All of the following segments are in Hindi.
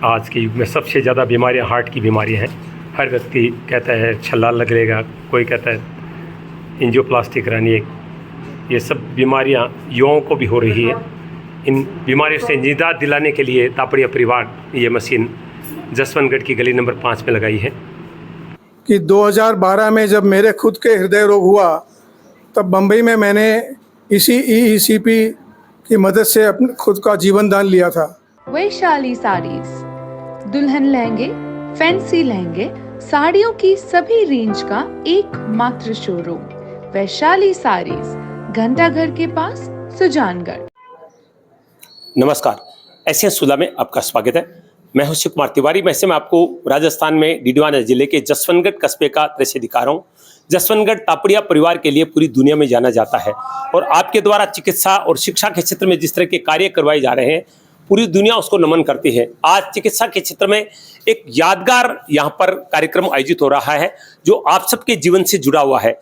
आज के युग में सबसे ज़्यादा बीमारियां हार्ट की बीमारियां हैं। हर व्यक्ति कहता है छल्ला लगेगा, कोई कहता है एंजियोप्लास्टी करानी है। ये सब बीमारियां युवाओं को भी हो रही है। इन बीमारियों से निजात दिलाने के लिए तापड़िया परिवार ये मशीन जसवंतगढ़ की गली नंबर 5 में लगाई है। कि 2012 में जब मेरे खुद के हृदय रोग हुआ तब बम्बई में मैंने इसी EECP की मदद से अपने खुद का जीवन दान लिया था। वैशाली साड़ीज, दुल्हन लहंगे, फैंसी लहंगे, साड़ियों की सभी रेंज का एकमात्र शोरूम वैशाली साड़ीज, घंटाघर के पास, सुजानगढ़। नमस्कार, एशियन सुला में आपका स्वागत है। मैं हूं शिव कुमार तिवारी। मैं आपको राजस्थान में डीडवाना जिले के जसवंतगढ़ कस्बे का दृश्य दिखा रहा हूं। जसवंतगढ़ तापड़िया परिवार के लिए पूरी दुनिया में जाना जाता है और आपके द्वारा चिकित्सा और शिक्षा के क्षेत्र में जिस तरह के कार्य करवाए जा रहे हैं, पूरी दुनिया उसको नमन करती है। आज चिकित्सा के क्षेत्र में एक यादगार यहाँ पर कार्यक्रम आयोजित हो रहा है जो आप सबके जीवन से जुड़ा हुआ है।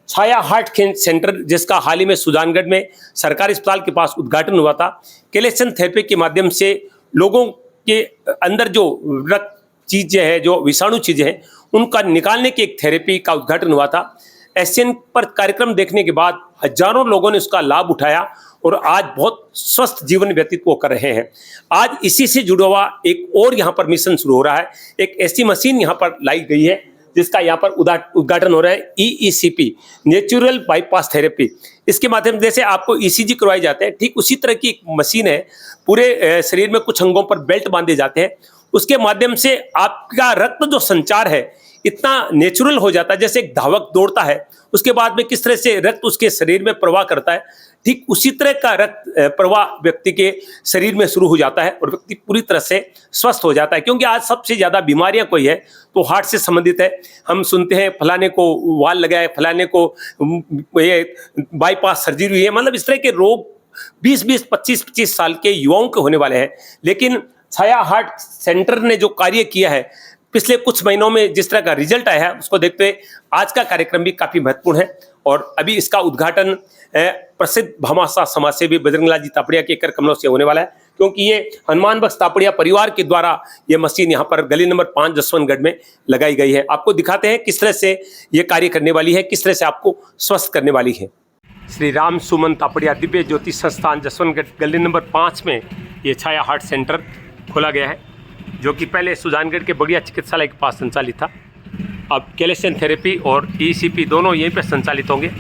छाया हार्ट सेंटर, जिसका हाल ही में सुजानगढ़ में सरकारी अस्पताल के पास उद्घाटन हुआ था। केलेशन थेरेपी के माध्यम से लोगों के अंदर जो रक्त चीजें हैं, जो विषाणु चीजें हैं, उनका निकालने की एक थेरेपी का उद्घाटन हुआ था। एशियन पर कार्यक्रम देखने के बाद हजारों लोगों ने उसका लाभ उठाया और आज बहुत स्वस्थ जीवन व्यतीत वो कर रहे हैं। आज इसी से जुड़ा हुआ एक और यहाँ पर मिशन शुरू हो रहा है। एक ऐसी मशीन यहाँ पर लाई गई है जिसका यहाँ पर उद्घाटन हो रहा है, EECP, नेचुरल बाईपास थेरेपी। इसके माध्यम से जैसे आपको ECG करवाए जाते हैं, ठीक उसी तरह की एक मशीन है। पूरे शरीर में कुछ अंगों पर बेल्ट बांधे जाते हैं, उसके माध्यम से आपका रक्त जो संचार है इतना नेचुरल हो जाता है। जैसे एक धावक दौड़ता है, उसके बाद में किस तरह से रक्त उसके शरीर में प्रवाह करता है, ठीक उसी तरह का रक्त प्रवाह व्यक्ति के शरीर में शुरू हो जाता है और व्यक्ति पूरी तरह से स्वस्थ हो जाता है। क्योंकि आज सबसे ज़्यादा बीमारियां कोई है तो हार्ट से संबंधित है। हम सुनते हैं फलाने को वाल लगा है, फलाने को ये बाईपास सर्जरी हुई है। मतलब इस तरह के रोग 20-20, 25-25 साल के युवाओं के होने वाले हैं। लेकिन छाया हार्ट सेंटर ने जो कार्य किया है पिछले कुछ महीनों में, जिस तरह का रिजल्ट आया है, उसको देखते हुए आज का कार्यक्रम भी काफी महत्वपूर्ण है। और अभी इसका उद्घाटन प्रसिद्ध भामाशाह समाजसेवी बजरंगलाल जी तापड़िया के कर कमलों से होने वाला है। क्योंकि ये हनुमान बख्श तापड़िया परिवार के द्वारा ये मशीन यहाँ पर गली नंबर 5 जसवंतगढ़ में लगाई गई है। आपको दिखाते हैं किस तरह से ये कार्य करने वाली है, किस तरह से आपको स्वस्थ करने वाली है। श्री राम सुमन तापड़िया दिव्य ज्योति संस्थान जसवंतगढ़ गली नंबर 5 में ये छाया हार्ट सेंटर खोला गया है, जो कि पहले सुजानगढ़ के बगिया चिकित्सालय के पास संचालित था। अब केलेशन थेरेपी और EECP दोनों यहीं पर संचालित होंगे।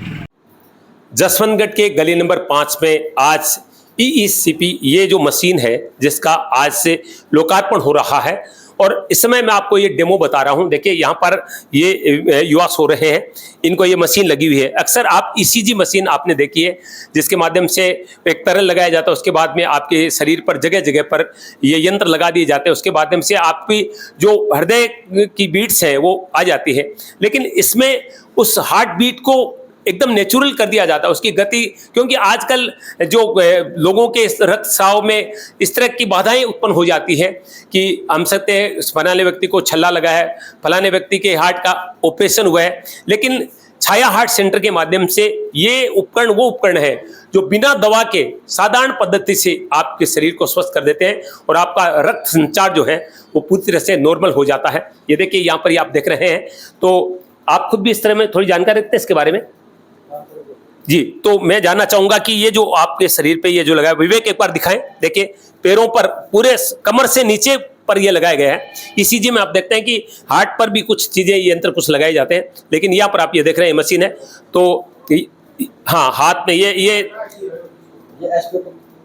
जसवंतगढ़ के गली नंबर 5 में आज EECP ये जो मशीन है जिसका आज से लोकार्पण हो रहा है। और इस समय मैं आपको ये डेमो बता रहा हूँ। देखिए यहाँ पर ये युवा सो रहे हैं, इनको ये मशीन लगी हुई है। अक्सर आप ECG मशीन आपने देखी है जिसके माध्यम से एक तरल लगाया जाता है, उसके बाद में आपके शरीर पर जगह जगह पर ये यंत्र लगा दिए जाते हैं, उसके माध्यम से आपकी जो हृदय की बीट्स है वो आ जाती है। लेकिन इसमें उस हार्ट बीट को एकदम नेचुरल कर दिया जाता है, उसकी गति। क्योंकि आजकल जो लोगों के रक्त स्राव में इस तरह की बाधाएं उत्पन्न हो जाती है कि हम सकते हैं फलाने व्यक्ति को छल्ला लगा है, फलाने व्यक्ति के हार्ट का ऑपरेशन हुआ है। लेकिन छाया हार्ट सेंटर के माध्यम से ये उपकरण वो उपकरण है जो बिना दवा के साधारण पद्धति से आपके शरीर को स्वस्थ कर देते हैं और आपका रक्त संचार जो है वो पूरी तरह से नॉर्मल हो जाता है। ये देखिए यहाँ पर आप देख रहे हैं, तो आप खुद भी इस तरह में थोड़ी जानकारी रखते हैं इसके बारे में जी। तो मैं जानना चाहूंगा कि ये जो आपके शरीर पे ये जो लगा है, विवेक एक बार दिखाएं। देखिए पैरों पर, पूरे कमर से नीचे पर ये लगाया गया है। ECG में आप देखते हैं कि हार्ट पर भी कुछ चीजें, यंत्र कुछ लगाए जाते हैं, लेकिन यहाँ पर आप ये देख रहे हैं मशीन है। तो हाँ, हाथ में ये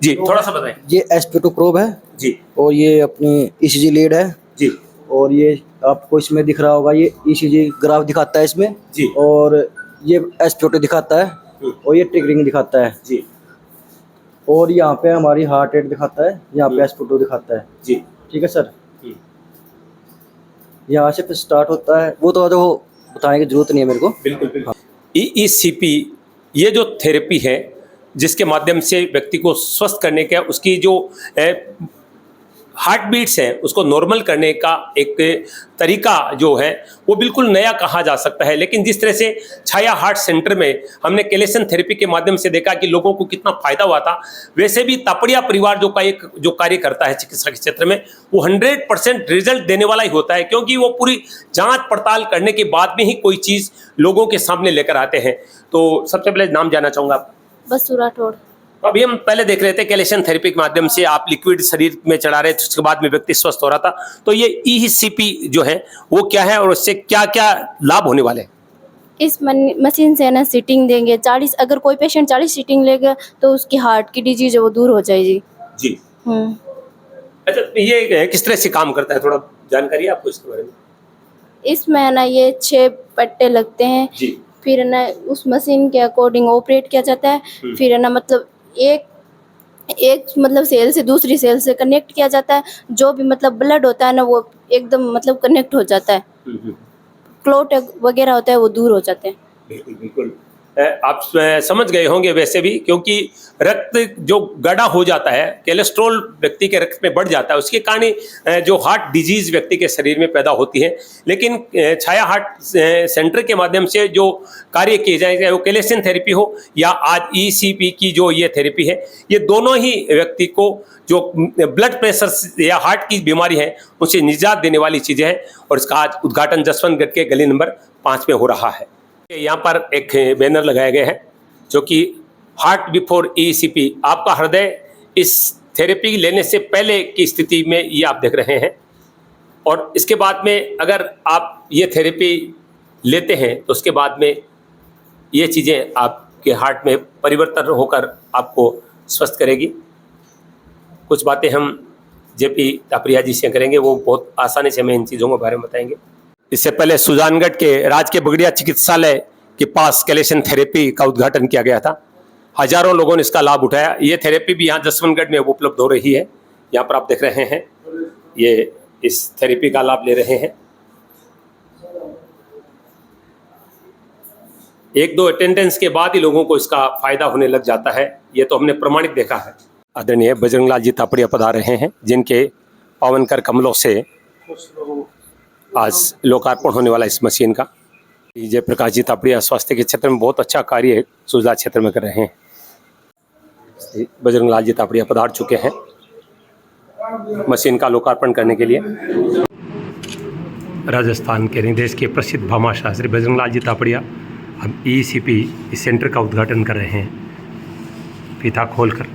जी थोड़ा सा बताएं। ये SP2 प्रोब है जी, और ये अपनी ECG लीड है जी, और ये आपको इसमें दिख रहा होगा, ये ECG ग्राफ दिखाता है इसमें जी, और ये SP2 दिखाता है और ये ट्रिगरिंग दिखाता है जी, और यहाँ पे हमारी हार्ट रेट दिखाता है, यहाँ पे SP2 दिखाता है जी। ठीक है सर। यहाँ से फिर स्टार्ट होता है, वो तो बताने की जरूरत नहीं है मेरे को। बिल्कुल बिल्कुल। EECP ये जो थेरेपी है जिसके माध्यम से व्यक्ति को स्वस्थ करने का, उसकी जो हार्ट बीट्स है उसको नॉर्मल करने का एक तरीका जो है वो बिल्कुल नया कहा जा सकता है। लेकिन जिस तरह से छाया हार्ट सेंटर में हमने केलेसन थेरेपी के माध्यम से देखा कि लोगों को कितना फायदा हुआ था, वैसे भी तापड़िया परिवार जो कार्य करता है चिकित्सा के क्षेत्र में, वो 100% रिजल्ट देने वाला ही होता है, क्योंकि वो पूरी जांच पड़ताल करने के बाद में ही कोई चीज़ लोगों के सामने लेकर आते हैं। तो सबसे पहले नाम जानना चाहूँगा आप। बसु राठौड़। अभी हम पहले देख रहे थे केलेसन थेरेपी के माध्यम से आप लिक्विड शरीर में चढ़ा रहे थे, उसके बाद में व्यक्ति स्वस्थ हो रहा था। तो ये ECP जो है वो क्या है और उससे क्या क्या लाभ होने वाले हैं? इस मशीन से ना सीटिंग देंगे 40, अगर कोई पेशेंट 40 सीटिंग लेगा तो उसकी हार्ट की डिजीज है वो दूर हो जाएगी जी। अच्छा, तो ये किस तरह से काम करता है, थोड़ा जानकारी है आपको इसके बारे में? इसमें ना ये 6 पट्टे लगते हैं जी। फिर ना उस मशीन के अकॉर्डिंग ऑपरेट किया जाता है। फिर ना मतलब एक मतलब सेल से दूसरी सेल से कनेक्ट किया जाता है। जो भी मतलब ब्लड होता है ना वो एकदम मतलब कनेक्ट हो जाता है। क्लॉट वगैरह होता है वो दूर हो जाते हैं। बिल्कुल बिल्कुल। आप समझ गए होंगे वैसे भी, क्योंकि रक्त जो गाढ़ा हो जाता है, कोलेस्ट्रॉल व्यक्ति के रक्त में बढ़ जाता है, उसके कारण जो हार्ट डिजीज व्यक्ति के शरीर में पैदा होती है। लेकिन छाया हार्ट सेंटर के माध्यम से जो कार्य किए जाए, चाहे वो केलेसन थेरेपी हो या आज ECP की जो ये थेरेपी है, ये दोनों ही व्यक्ति को जो ब्लड प्रेशर या हार्ट की बीमारी है उसे निजात देने वाली चीज़ें हैं। और इसका आज उद्घाटन जसवंतगढ़ के गली नंबर 5 में हो रहा है। यहाँ पर एक बैनर लगाया गया है जो कि हार्ट बिफोर ECP, आपका हृदय इस थेरेपी लेने से पहले की स्थिति में ये आप देख रहे हैं। और इसके बाद में अगर आप ये थेरेपी लेते हैं तो उसके बाद में ये चीज़ें आपके हार्ट में परिवर्तन होकर आपको स्वस्थ करेगी। कुछ बातें हम JP तापड़िया जी से करेंगे, वो बहुत आसानी से हमें इन चीज़ों के बारे में बताएंगे। इससे पहले सुजानगढ़ के राजकीय बगड़िया चिकित्सालय के पास केलेसन थेरेपी का उद्घाटन किया गया था। हजारों लोगों ने इसका लाभ उठाया। ये थेरेपी भी यहाँ जसवंतगढ़ में उपलब्ध हो रही है। यहाँ पर आप देख रहे हैं ये इस थेरेपी का लाभ ले रहे हैं। 1-2 अटेंडेंस के बाद ही लोगों को इसका फायदा होने लग जाता है। ये तो हमने प्रमाणित देखा है। आदरणीय बजरंग लाल जी तापड़िया पधार रहे हैं, जिनके पावन कर कमलों से आज लोकार्पण होने वाला इस मशीन का। जयप्रकाश जी तापड़िया स्वास्थ्य के क्षेत्र में बहुत अच्छा कार्य सुजला क्षेत्र में कर रहे हैं। बजरंग लाल जी तापड़िया पधार चुके हैं मशीन का लोकार्पण करने के लिए। राजस्थान के देश के प्रसिद्ध भामाशाह श्री बजरंग लाल जी तापड़िया हम ECP इस सेंटर का उद्घाटन कर रहे हैं फीता खोलकर।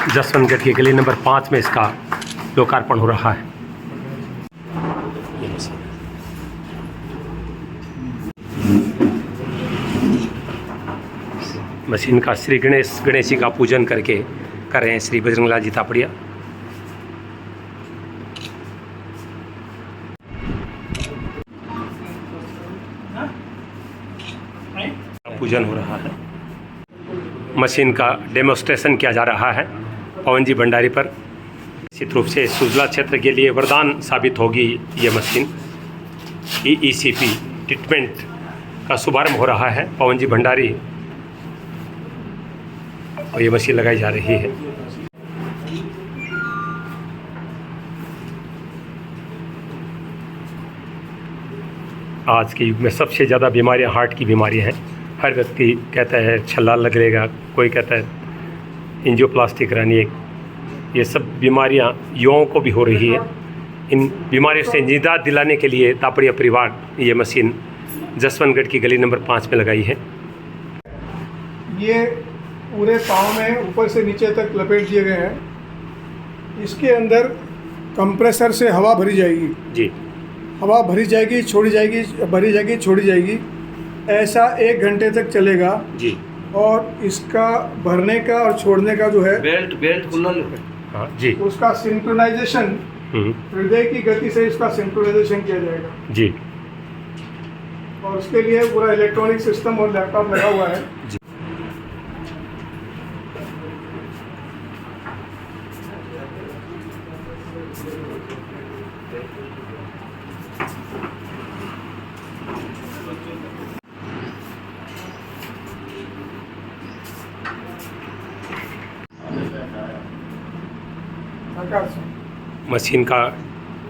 जसवंतगढ़ के गली नंबर 5 में इसका लोकार्पण हो रहा है। मशीन का श्री गणेश जी का पूजन करके कर रहे हैं श्री बजरंग लाल जी तापड़िया। पूजन हो रहा है। मशीन का डेमोस्ट्रेशन किया जा रहा है पवन जी भंडारी पर। निश्चित रूप से सुजला क्षेत्र के लिए वरदान साबित होगी ये मशीन। ECP ट्रीटमेंट का शुभारंभ हो रहा है पवन जी भंडारी और ये मशीन लगाई जा रही है। आज के युग में सबसे ज़्यादा बीमारियां हार्ट की बीमारियां हैं। हर व्यक्ति कहता है छल्ला लगेगा, कोई कहता है एंजियोप्लास्टी करानी है। ये सब बीमारियां युवाओं को भी हो रही है। इन बीमारियों से निजात दिलाने के लिए तापड़िया परिवार ये मशीन जसवंतगढ़ की गली नंबर 5 में लगाई है। ये पूरे पाँव में ऊपर से नीचे तक लपेट दिए गए हैं। इसके अंदर कंप्रेसर से हवा भरी जाएगी जी। हवा भरी जाएगी, छोड़ी जाएगी, भरी जाएगी, छोड़ी जाएगी। ऐसा 1 घंटे तक चलेगा जी। और इसका भरने का और छोड़ने का जो है बेल्ट खुला हाँ जी, उसका सिंक्रोनाइजेशन हृदय की गति से इसका सिंक्रोनाइजेशन किया जाएगा जी। और उसके लिए पूरा इलेक्ट्रॉनिक सिस्टम और लैपटॉप लगा हुआ है जी। मशीन का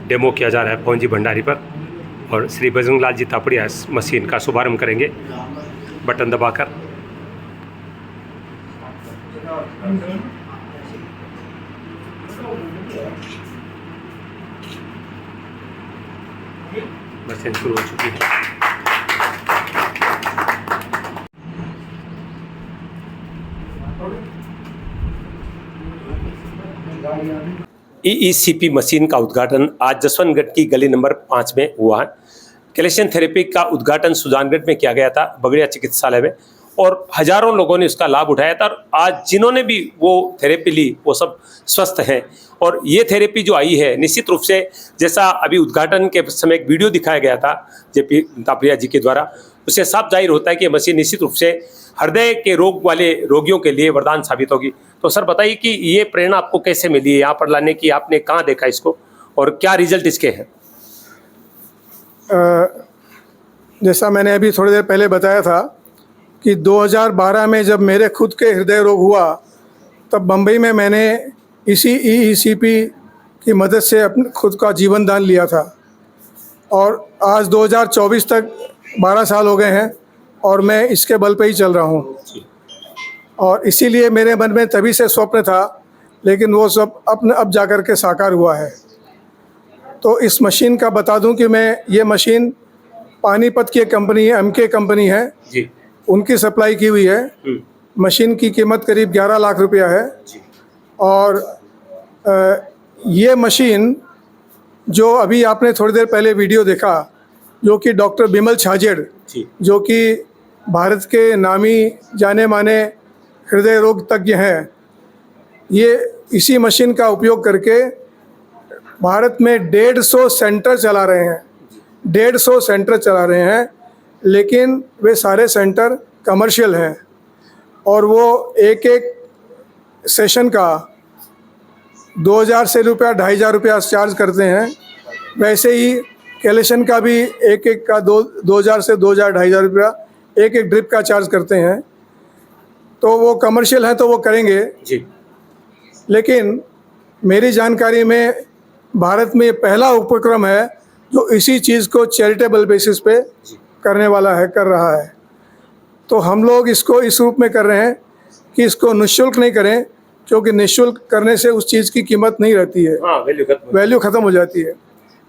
डेमो किया जा रहा है पवन जी भंडारी पर, और श्री बजरंग लाल जी तापड़िया इस मशीन का शुभारंभ करेंगे बटन दबाकर। मशीन शुरू हो चुकी है। EECP मशीन का उद्घाटन आज जसवंतगढ़ की गली नंबर 5 में हुआ है। कैल्शियम थेरेपी का उद्घाटन सुजानगढ़ में किया गया था, बगड़िया चिकित्सालय में, और हजारों लोगों ने उसका लाभ उठाया था। और आज जिन्होंने भी वो थेरेपी ली वो सब स्वस्थ हैं। और ये थेरेपी जो आई है निश्चित रूप से, जैसा अभी उद्घाटन के समय एक वीडियो दिखाया गया था JP तापड़िया जी के द्वारा, उससे साफ जाहिर होता है कि मशीन निश्चित रूप से हृदय के रोग वाले रोगियों के लिए वरदान साबित होगी। तो सर बताइए कि ये प्रेरणा आपको कैसे मिली है यहाँ पर लाने की, आपने कहाँ देखा इसको और क्या रिजल्ट इसके हैं? जैसा मैंने अभी थोड़ी देर पहले बताया था कि 2012 में जब मेरे खुद के हृदय रोग हुआ, तब बम्बई में मैंने इसी EECP की मदद से अपने खुद का जीवन दान लिया था। और आज 2024 तक 12 साल हो गए हैं और मैं इसके बल पे ही चल रहा हूँ। और इसीलिए मेरे मन में तभी से स्वप्न था, लेकिन वो सब अब जाकर के साकार हुआ है। तो इस मशीन का बता दूं कि ये मशीन पानीपत की एक कंपनी है, MK कंपनी है जी, उनकी सप्लाई की हुई है। मशीन की कीमत करीब 11 लाख रुपया है। और ये मशीन जो अभी आपने थोड़ी देर पहले वीडियो देखा, जो कि डॉक्टर बिमल छाजेड़, जो कि भारत के नामी जाने माने हृदय रोग तज्ञ हैं, ये इसी मशीन का उपयोग करके भारत में 150 सेंटर चला रहे हैं। 150 सेंटर चला रहे हैं, लेकिन वे सारे सेंटर कमर्शियल हैं और वो एक एक सेशन का 2000 से रुपया 2500 रुपया चार्ज करते हैं। वैसे ही कैलेशन का भी एक एक का 2000 से 2500 रुपया एक एक ड्रिप का चार्ज करते हैं। तो वो कमर्शियल हैं तो वो करेंगे जी। लेकिन मेरी जानकारी में भारत में ये पहला उपक्रम है जो इसी चीज़ को चैरिटेबल बेसिस पे करने वाला है, कर रहा है। तो हम लोग इसको इस रूप में कर रहे हैं कि इसको निःशुल्क नहीं करें, क्योंकि निःशुल्क करने से उस चीज़ की कीमत नहीं रहती है, वैल्यू ख़त्म हो जाती है।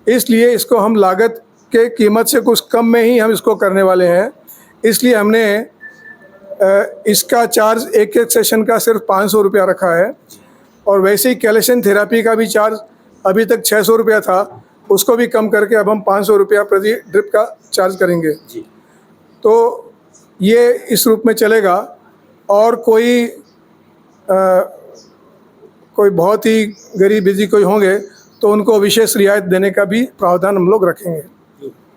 इसलिए इसको हम लागत के कीमत से कुछ कम में ही हम इसको करने वाले हैं। इसलिए हमने इसका चार्ज एक एक सेशन का सिर्फ 500 रुपया रखा है। और वैसे ही कैल्शियम थेरेपी का भी चार्ज अभी तक 600 रुपया था, उसको भी कम करके अब हम 500 रुपया प्रति ड्रिप का चार्ज करेंगे जी। तो ये इस रूप में चलेगा। और कोई बहुत ही गरीब यदि कोई होंगे तो उनको विशेष रियायत देने का भी प्रावधान हम लोग रखेंगे।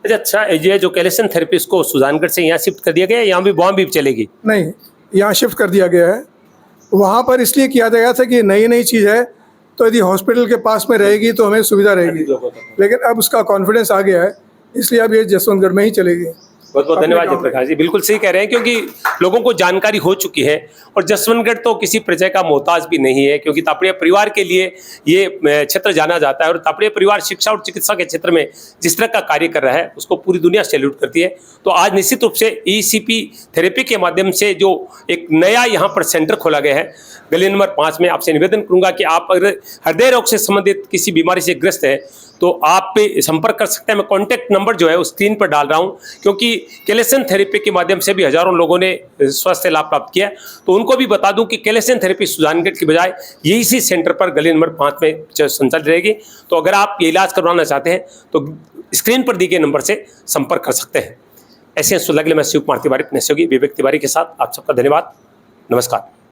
अच्छा, ये जो कैल्शियम थेरेपी इसको सुजानगढ़ से यहाँ शिफ्ट कर दिया गया है, यहाँ भी वहाँ भी चलेगी? नहीं, यहाँ शिफ्ट कर दिया गया है। वहाँ पर इसलिए किया गया था कि नई नई चीज़ है, तो यदि हॉस्पिटल के पास में रहेगी तो हमें सुविधा रहेगी। लेकिन अब उसका कॉन्फिडेंस आ गया है, इसलिए अब ये जसवंतगढ़ में ही चलेगी। बहुत बहुत धन्यवाद जयप्रकाश जी, बिल्कुल सही कह रहे हैं, क्योंकि लोगों को जानकारी हो चुकी है। और जसवंतगढ़ तो किसी प्रजा का मोहताज भी नहीं है, क्योंकि तापड़िया परिवार के लिए ये क्षेत्र जाना जाता है। और तापड़िया परिवार शिक्षा और चिकित्सा के क्षेत्र में जिस तरह का कार्य कर रहा है उसको पूरी दुनिया सैल्यूट करती है। तो आज निश्चित रूप से ECP थेरेपी के माध्यम से जो एक नया यहाँ पर सेंटर खोला गया है गली नंबर 5 में, आपसे निवेदन करूंगा कि आप अगर हृदय रोग से संबंधित किसी बीमारी से ग्रस्त है तो आप पे संपर्क कर सकते हैं। मैं कॉन्टैक्ट नंबर जो है उस स्क्रीन पर डाल रहा हूं, क्योंकि कैल्शियम थेरेपी के माध्यम से भी हजारों लोगों ने स्वास्थ्य लाभ प्राप्त किया। तो उनको भी बता दूं कि कैल्शियम थेरेपी सुजानगढ़ की बजाय यही इसी सेंटर पर गली नंबर 5 में संचालित रहेगी। तो अगर आप ये इलाज करवाना चाहते हैं तो स्क्रीन पर दिए गए नंबर से संपर्क कर सकते हैं। ऐसे सुलगले मैं शिव कुमार तिवारी, अपने सहयोगी विवेक तिवारी के साथ आप सबका धन्यवाद। नमस्कार।